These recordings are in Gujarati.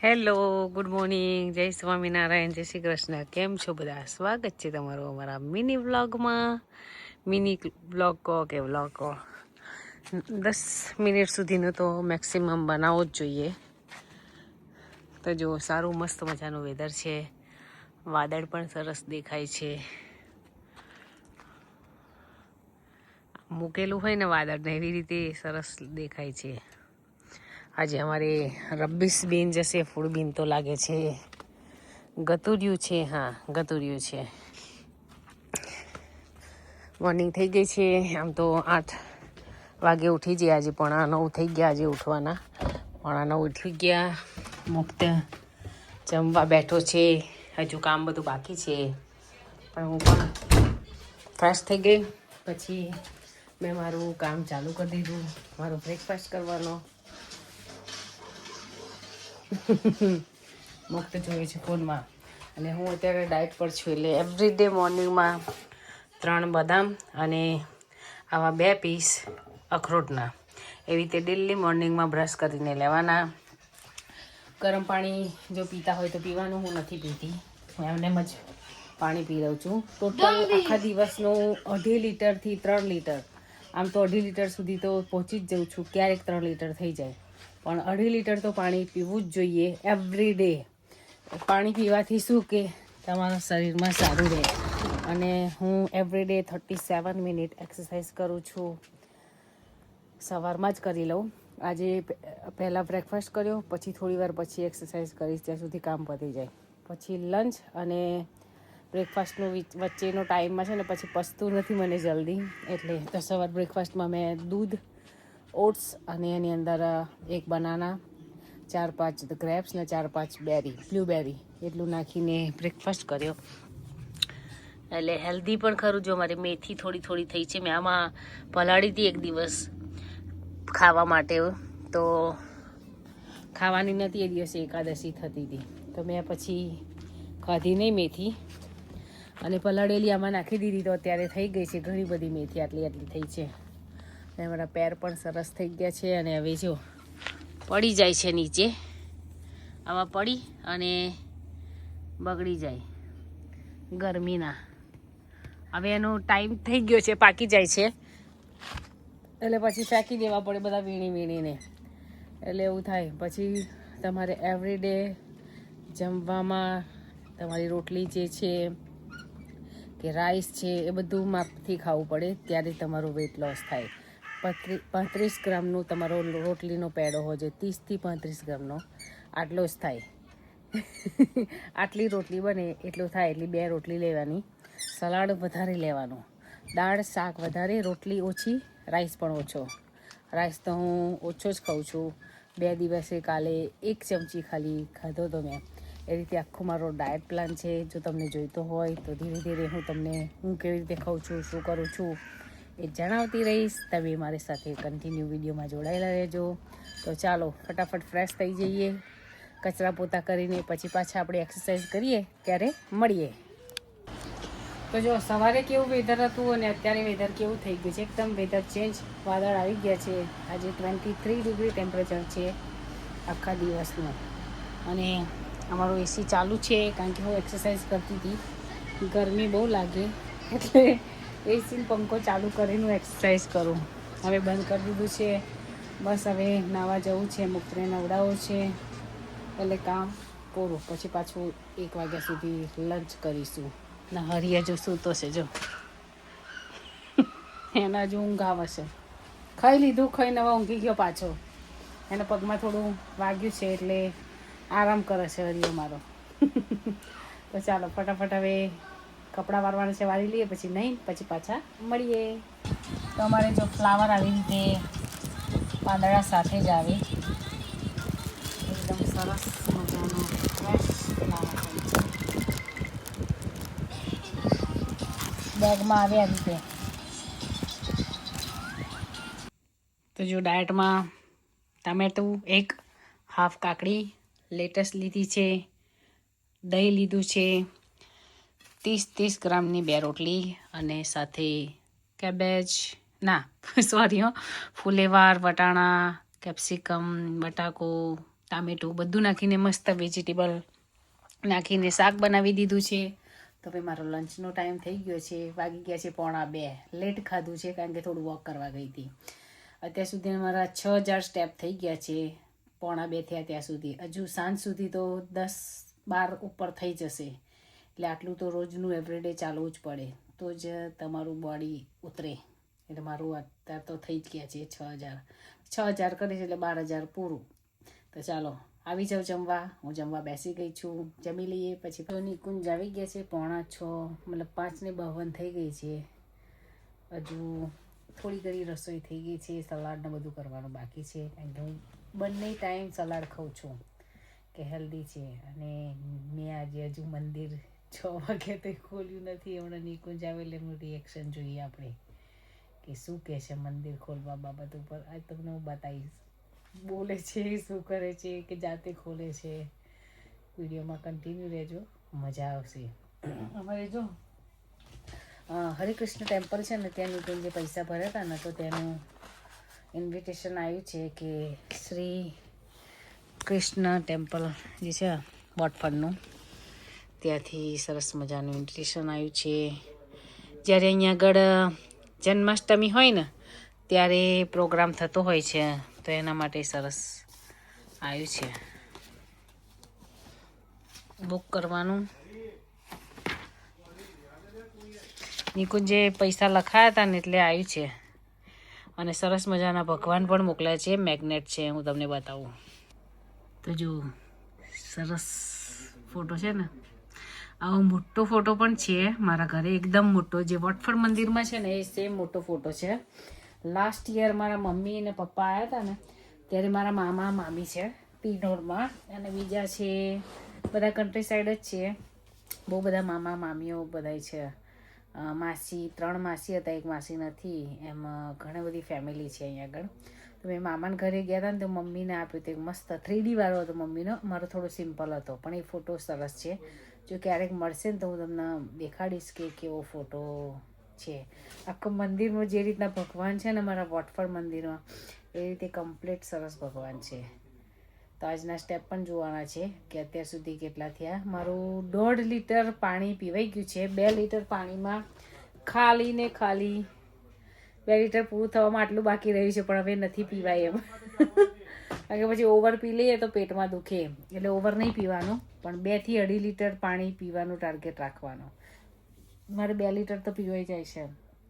હેલો, ગુડ મોર્નિંગ, જય સ્વામિનારાયણ, જય શ્રી કૃષ્ણ. કેમ છો બધા? સ્વાગત છે તમારું અમારા મિની વ્લોગમાં. મિની વ્લોગ કહો કે વ્લોગ કહો, 10 મિનિટ સુધીનો તો મેક્સિમમ બનાવવો જ જોઈએ. તો જો સારું મસ્ત મજાનું વેધર છે, વાદળ પણ સરસ દેખાય છે. મૂકેલું હોય ને વાદળને એવી રીતે સરસ દેખાય છે. આજે અમારે રબ્બીસ બીન જશે, ફૂડ બીન તો લાગે છે. ગતુર્યું છે, હા ગતુર્યું છે. મોર્નિંગ થઈ ગઈ છે. આમ તો 8 વાગે ઉઠી જઈએ, આજે 8:45 થઈ ગયા આજે ઉઠવાના. 8:45 ઉઠી ગયા. મુક્ત જમવા બેઠો છે. હજુ કામ બધું બાકી છે, પણ હું પણ ફ્રેશ થઈ ગઈ. પછી મેં મારું કામ ચાલુ કરી દીધું, મારો બ્રેકફાસ્ટ કરવાનો. મુક્ત જોઈએ છે ફોનમાં, અને હું અત્યારે ડાયટ પર છું. એટલે એવરીડે મોર્નિંગમાં 3 બદામ અને આવા 2 પીસ અખરોટના, એવી રીતે ડેલી મોર્નિંગમાં બ્રશ કરીને લેવાના. ગરમ પાણી જો પીતા હોય તો પીવાનું, હું નથી પીતી, હું એમ જ પાણી પી લઉં છું. ટોટલ આખા દિવસનું 2.5 લીટરથી 3 લીટર, આમ તો 2.5 લીટર સુધી તો પહોંચી જ જાઉં છું, ક્યારેક 3 લીટર થઈ જાય, પણ 2.5 લીટર તો પાણી પીવું જ જોઈએ એવરી ડે. પાણી પીવાથી શું કે તમારા શરીરમાં સારું રહે. અને હું એવરી ડે 37 મિનિટ એક્સરસાઇઝ કરું છું. સવારમાં જ કરી લઉં. આજે પહેલાં બ્રેકફાસ્ટ કર્યો, પછી થોડી વાર પછી એક્સરસાઇઝ કરીશ, ત્યાં સુધી કામ પતી જાય. પછી લંચ અને બ્રેકફાસ્ટનું વચ્ચેનો ટાઈમમાં છે ને પછી પચતું નથી મને જલ્દી, એટલે તો સવાર બ્રેકફાસ્ટમાં મેં દૂધ, ઓટ્સ અને એની અંદર 1 બનાના, 4-5 ગ્રેપ્સ ને 4-5 બેરી, બ્લૂબેરી, એટલું નાખીને બ્રેકફાસ્ટ કર્યો. એટલે હેલ્ધી પણ ખરું. જો મારી મેથી થોડી થઈ છે, મેં આમાં પલાળી હતી એક દિવસ ખાવા માટે, તો ખાવાની નથી એ દિવસે, એકાદશી થતી હતી, તો મેં પછી ખાધી નહીં મેથી, અને પલાળેલી આમાં નાખી દીધી, તો અત્યારે થઈ ગઈ છે ઘણી બધી મેથી, આટલી થઈ છે. અને મારા પેર પણ સરસ થઈ ગયા છે. અને હવે જો પડી જાય છે નીચે, આવા પડી અને બગડી જાય ગરમીના. હવે એનો ટાઈમ થઈ ગયો છે, પાકી જાય છે, એટલે પછી ફેંકી દેવા પડે બધા વીણીને. એટલે એવું થાય. પછી તમારે એવરી ડે જમવામાં તમારી રોટલી જે છે કે રાઈસ છે એ બધું માપથી ખાવું પડે, ત્યારે તમારું વેઇટ લોસ થાય. 35 ગ્રામનો તમારો રોટલીનો પેડો હોય છે, 30થી 35 ગ્રામનો, આટલો જ થાય. આટલી રોટલી બને એટલું થાય, એટલી 2 રોટલી લેવાની. સલાડ વધારે લેવાનું, દાળ શાક વધારે, રોટલી ઓછી, રાઈસ પણ ઓછો. રાઈસ તો હું ઓછો જ ખાઉં છું. 2 દિવસે કાલે 1 ચમચી ખાલી ખાધો તો મેં. એ રીતે આખો મારો ડાયટ પ્લાન છે. જો તમને જોઈતો હોય તો ધીરે ધીરે હું તમને કેવી રીતે ખાઉં છું, શું કરું છું એ જણાવતી રહીશ. તમે મારી સાથે કન્ટિન્યુ વિડીયોમાં જોડાયેલા રહેજો. તો ચાલો ફટાફટ ફ્રેશ થઈ જઈએ, કચરા પોતા કરીને પછી પાછા આપણે એક્સરસાઇઝ કરીએ ત્યારે મળીએ. તો જો સવારે કેવું વેધર હતું અને અત્યારે વેધર કેવું થઈ ગયું છે, એકદમ વેધર ચેન્જ. વાદળ આવી ગયા છે. આજે 23 ડિગ્રી ટેમ્પરેચર છે આખા દિવસનું. અને અમારું એસી ચાલુ છે, કારણ કે હું એક્સરસાઇઝ કરતી હતી, ગરમી બહુ લાગે એટલે એસી પંખો ચાલુ કરીને હું એક્સરસાઇઝ કરું. હવે બંધ કરી દીધું છે. બસ હવે નાહવા જવું છે, મુક્તને નવડાવવું છે, એટલે કામ પૂરું. પછી પાછું 1 વાગ્યા સુધી લંચ કરીશું. ના હરિયા જો સૂતો છે, જો એના જો ઊંઘ આવે છે. ખાઈ લીધું, ખાઈને હવે ઊંઘી ગયો પાછો. એના પગમાં થોડું વાગ્યું છે એટલે આરામ કરે છે હરિયો મારો. તો ચાલો ફટાફટ હવે કપડાં વારવાના છે, વારી લઈએ, પછી નહીં, પછી પાછા મળીએ. તો અમારે જો ફ્લાવર આવી રીતે પાંદડા સાથે જ આવે, એકદમ સરસ મજાનો ફ્રેશ ફ્લાવર હોય છે. બેગમાં આવે આ રીતે. તો જો ડાયટમાં ટામેટું 1, હાફ કાકડી, લેટસ લીધી છે, દહીં લીધું છે, 30 ગ્રામની 2 રોટલી, અને સાથે કેબેજ, ના સોરી ફુલેવાર, વટાણા, કેપ્સિકમ, બટાકો, ટામેટું બધું નાખીને મસ્ત વેજીટેબલ નાખીને શાક બનાવી દીધું છે. તો ભાઈ મારો લંચનો ટાઈમ થઈ ગયો છે, વાગી ગયા છે 1:45. લેટ ખાધું છે કારણ કે થોડું વોક કરવા ગઈ હતી. અત્યાર સુધી મારા 6000 સ્ટેપ થઈ ગયા છે. 1:45 થયા ત્યાં સુધી. હજુ સાંજ સુધી તો 10-12 ઉપર થઈ જશે. એટલે આટલું તો રોજનું એવરીડે ચાલવું જ પડે તો જ તમારું બોડી ઉતરે. એટલે મારું અત્યારે તો થઈ જ ગયા છે 6000 કરીશ એટલે 12000 પૂરું. તો ચાલો આવી જાઉં જમવા. હું જમવા બેસી ગઈ છું, જમી લઈએ પછી. નિકુંજ આવી ગયા છે 5:45, મતલબ 5:52 થઈ ગઈ છે. હજુ થોડી ઘણી રસોઈ થઈ ગઈ છે, સલાડ ને બધું કરવાનું બાકી છે. કારણ કે હું બંને ટાઈમ સલાડ ખાઉં છું કે હેલ્ધી છે. અને મેં આજે હજુ મંદિર 6 વાગે તો ખોલ્યું નથી. હમણાં નિકુંજ આવે એટલે એમનું રિએક્શન જોઈએ આપણે કે શું કહે છે મંદિર ખોલવા બાબત ઉપર. આજ તમને હું બતાવીશ બોલે છે, શું કરે છે, કે જાતે ખોલે છે. વિડીયોમાં કન્ટિન્યુ રહેજો, મજા આવશે. અમારે જો હરિકૃષ્ણ ટેમ્પલ છે ને, ત્યાં નિકુંજ જે પૈસા ભર્યા હતા ને તો તેનું ઇન્વિટેશન આવ્યું છે કે શ્રી કૃષ્ણ ટેમ્પલ જે છે વોટફર્ડનું, ત્યાંથી સરસ મજાનું ઇન્વિટેશન આવ્યું છે. જ્યારે અહીંયા આગળ જન્માષ્ટમી હોય ને ત્યારે પ્રોગ્રામ થતો હોય છે, તો એના માટે સરસ આવ્યું છે. બુક કરવાનું. નિકુંજે પૈસા લખાયા હતા ને એટલે આવ્યું છે. અને સરસ મજાના ભગવાન પણ મોકલ્યા છે, મેગ્નેટ છે, હું તમને બતાવું. તો જો સરસ ફોટો છે ને, આવો મોટો ફોટો પણ છે મારા ઘરે, એકદમ મોટો. જે વોટફર્ડ મંદિરમાં છે ને એ સેમ મોટો ફોટો છે. લાસ્ટ યર મારા મમ્મી અને પપ્પા આવ્યા હતા ને ત્યારે મારા મામા મામી છે પિનોરમાં, અને બીજા છે બધા કન્ટ્રી સાઈડ જ છે. બહુ બધા મામા મામીઓ બધા છે. માસી 3 માસી હતા, 1 માસી નથી. એમ ઘણી બધી ફેમિલી છે અહીંયા આગળ. તો મેં મામાના ઘરે ગયા હતા ને તો મમ્મીને આપ્યું તે મસ્ત 3D વાળો હતો મમ્મીનો. મારો થોડો સિમ્પલ હતો પણ એ ફોટો સરસ છે. જો ક્યારેક મળશે ને તો હું તમને દેખાડીશ કે કેવો ફોટો છે. આખું મંદિરનું જે રીતના ભગવાન છે ને મારા વોટફર્ડ મંદિરમાં એ રીતે કમ્પ્લીટ સરસ ભગવાન છે. તો આજના સ્ટેપ પણ જોવાના છે કે અત્યાર સુધી કેટલા થયા. મારું 1.5 લીટર પાણી પીવાઈ ગયું છે. 2 લીટર પાણીમાં ખાલી 2 લીટર પૂરું થવામાં આટલું બાકી રહ્યું છે, પણ હવે નથી પીવાય એમ. કારણ કે પછી ઓવર પી લઈએ તો પેટમાં દુખે, એટલે ઓવર નહીં પીવાનું, પણ 2 થી 2.5 લીટર પાણી પીવાનું ટાર્ગેટ રાખવાનું. મારે 2 લીટર તો પીવાઈ જાય છે.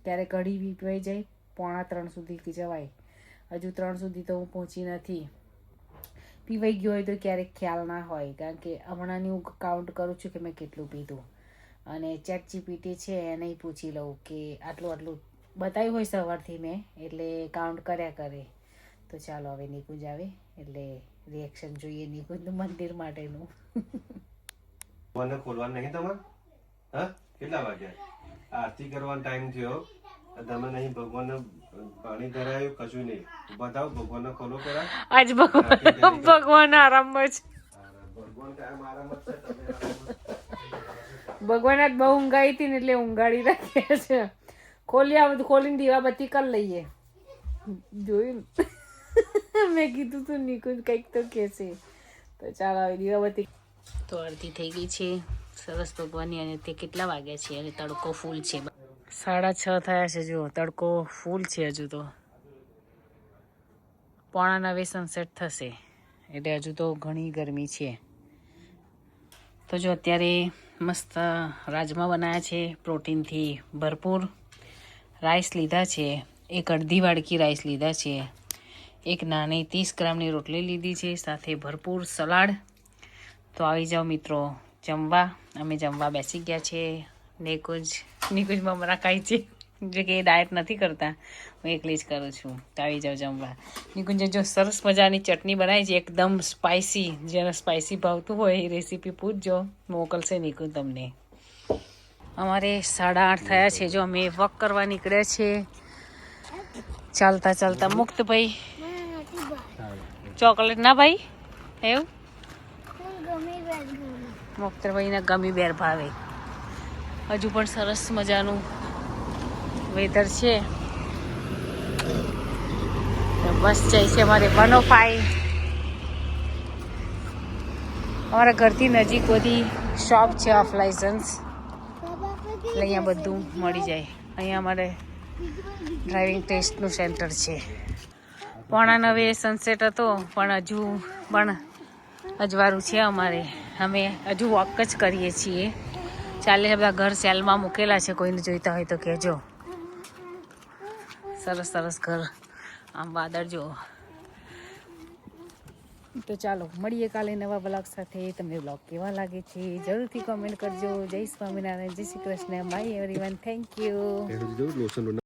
ક્યારેક અઢી બી પીવાઈ જાય, 2:45 સુધી જવાય. હજુ 3 સુધી તો હું પહોંચી નથી. પીવાઈ ગયો હોય તો ક્યારેક ખ્યાલ ના હોય, કારણ કે હમણાંની હું કાઉન્ટ કરું છું કે મેં કેટલું પીધું. અને ChatGPT છે એને પૂછી લઉં કે આટલું બતાવ્યું હોય સવારથી મેં, એટલે કાઉન્ટ કર્યા કરે. તો ચાલો હવે નિકુંજ આવે એટલે રિએક્શન જોઈએ નિકુંજનું મંદિર માટેનું. મને ખોલવાનું નહીં તમારે? હા, કેટલા વાગ્યા? આરતી કરવાનો ટાઈમ થયો, તમે નહીં ભગવાનને પાણી ધરાયું, કશું નહીં. બતાવો ભગવાનને ખોલો પેલા. આજ ભગવાન આરામમાં છે. ભગવાન કાયમ આરામ જ છે, તમે આરામ. ભગવાન આજ બહુ ઊંઘાઈ હતી ને એટલે ઊંઘાડી રાખ્યા છે. ખોલીને દીવાબત્તી કરી લઈએ. જોયું મેં કીધું તું નિકુંજ કંઈક તો કહેશે. તો ચાલો હવે દીવાબત્તી. તો આરતી થઈ ગઈ છે સરસ ભગવાનની. અને તે કેટલા વાગ્યા છે અને તડકો ફૂલ છે. 6:30 થયા છે. જો તડકો ફૂલ છે. હજુ તો 8:45 સનસેટ થશે, એટલે હજુ તો ઘણી ગરમી છે. તો જો અત્યારે મસ્ત રાજમા બનાવ્યા છે, પ્રોટીનથી ભરપૂર. રાઈસ લીધા છે, 1 વાડકી રાઈસ લીધા છે. 1 નાની 30 ગ્રામની રોટલી લીધી છે, સાથે ભરપૂર સલાડ. તો આવી જાઓ મિત્રો જમવા. અમે જમવા બેસી ગયા છે. નિકુંજ મમરા ખાય છે, જો કે એ ડાયટ નથી કરતા, હું એકલી જ કરું છું. તો આવી જાઓ જમવા. નિકુંજે જો સરસ મજાની ચટણી બનાવી છે, એકદમ સ્પાઇસી. જેને સ્પાઇસી ભાવતું હોય એ રેસીપી પૂછજો, મોકલશે નિકુંજ તમને. અમારે 8:30 થયા છે. જો અમે વોક કરવા નીકળ્યા છે, ચાલતા મુક્તભાઈ. ચોકલેટ ના ભાઈ એવું મુક્તભાઈને ગમી બેર ભાવે. હજુ પણ સરસ મજાનું વેધર છે. બસ જાય છે અમારે 105. અમારા ઘરથી નજીક બધી શોપ છે ઓફ લાઇસન્સ, એટલે અહીંયા બધું મળી જાય. અહીંયા અમારે ડ્રાઇવિંગ ટેસ્ટનું સેન્ટર છે. 8:45 સનસેટ હતો, પણ હજુ પણ અજવાળું છે અમારે. અમે હજુ વોક જ કરીએ છીએ. ચાલે બધા ઘર સેલમાં મૂકેલા છે, કોઈને જોઈતા હોય તો કહેજો. સરસ સરસ ઘર, આમ વાદળ જો. તો ચાલો મળીએ કાલે નવા બ્લોગ સાથે. તમને બ્લોગ કેવા લાગે છે જરૂરથી કોમેન્ટ કરજો. જય સ્વામિનારાયણ, જય Shri Krishna, by everyone, thank you.